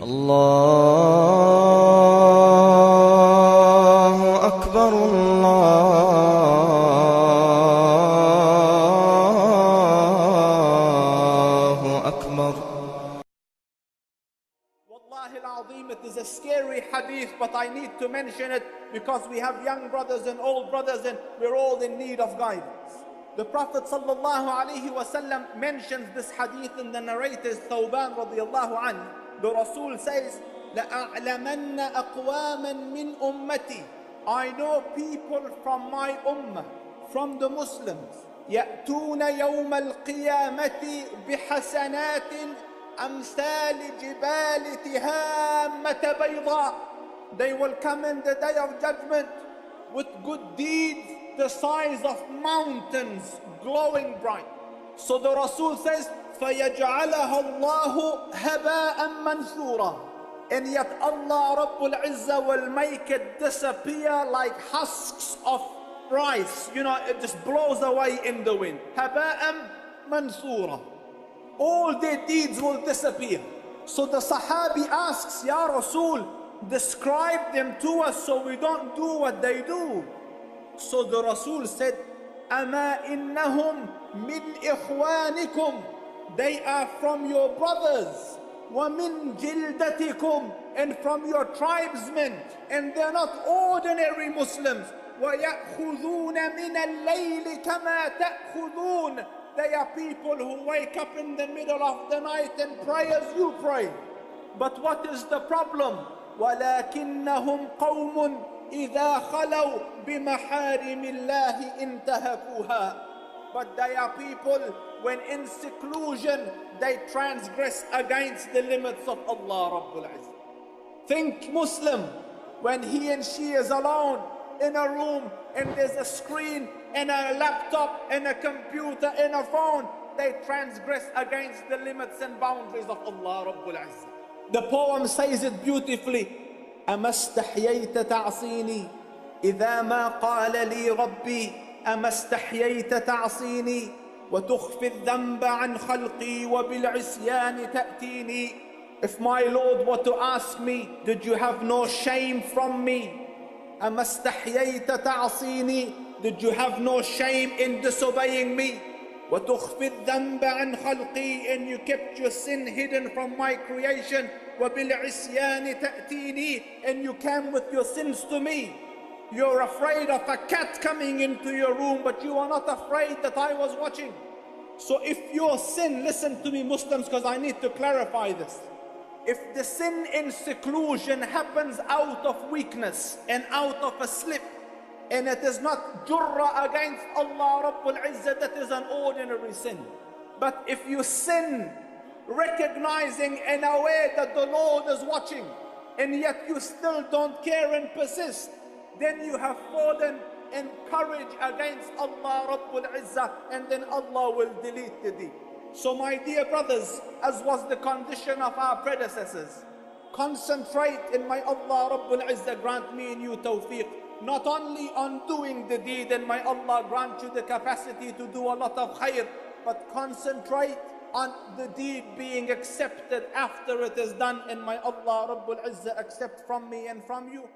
الله أكبر الله أكبر. Wallahi al-Azim, it is a scary hadith, but I need to mention it because we have young brothers and old brothers and we're all in need of guidance. The Prophet sallallahu alaihi wasallam mentions this hadith in the narrators Thawban radiyallahu anhu. The Rasul says, لَأَعْلَمَنَّ أَقْوَامًا مِّنْ أُمَّتِي. I know people from my ummah, from the Muslims, يَأْتُونَ يَوْمَ الْقِيَامَةِ بِحَسَنَاتٍ أَمْثَالِ جِبَالِ تِهَامَّةَ بَيْضَاء. They will come in the day of judgment with good deeds the size of mountains, glowing bright. So the Rasul says, فَيَجْعَلَهَا اللَّهُ هَبَاءً مَنْثُورًا. And yet Allah Rabbul Izzah will make it disappear like husks of rice. You know, it just blows away in the wind. هَبَاءً مَنْثُورًا. All their deeds will disappear. So the Sahabi asks, Ya Rasul, describe them to us so we don't do what they do. So the Rasul said, أَمَا إِنَّهُمْ مِنْ إِخْوَانِكُمْ. They are from your brothers. وَمِنْ جِلْدَتِكُمْ. And from your tribesmen. And they're not ordinary Muslims. وَيَأْخُذُونَ مِنَ اللَّيْلِ كَمَا تَأْخُذُونَ. They are people who wake up in the middle of the night and pray as you pray. But what is the problem? وَلَكِنَّهُمْ قَوْمٌ إِذَا خَلَوْا بِمَحَارِمِ اللَّهِ انْتَهَكُوهَا. But they are people, when in seclusion, they transgress against the limits of Allah Rabbul Izzah. Think Muslim, when he and she is alone in a room and there's a screen and a laptop and a computer and a phone, they transgress against the limits and boundaries of Allah Rabbul Izzah. The poem says it beautifully. أما استحييت تعصيني إذا ما قال لي ربي أما استحييت تعصيني وتخفي الذنب عن خلقي وبالعصيان تأتيني. If my Lord were to ask me, did you have no shame from me? أما استحييت تعصيني. Did you have no shame in disobeying me? وتخفي الذنب عن خلقي. And you kept your sin hidden from my creation. وبالعصيان تأتيني. And you came with your sins to me. You're afraid of a cat coming into your room, but you are not afraid that I was watching. So if your sin, listen to me Muslims, because I need to clarify this. If the sin in seclusion happens out of weakness and out of a slip, and it is not jurra against Allah Rabbul Izzah, that is an ordinary sin. But if you sin recognizing and aware that the Lord is watching, and yet you still don't care and persist, then you have fallen in courage against Allah Rabbul Izzah, and then Allah will delete the deed. So my dear brothers, as was the condition of our predecessors, concentrate in my Allah Rabbul Izzah grant me and you tawfiq, not only on doing the deed, and may Allah grant you the capacity to do a lot of khair, but concentrate on the deed being accepted after it is done, and may Allah Rabbul Izzah accept from me and from you.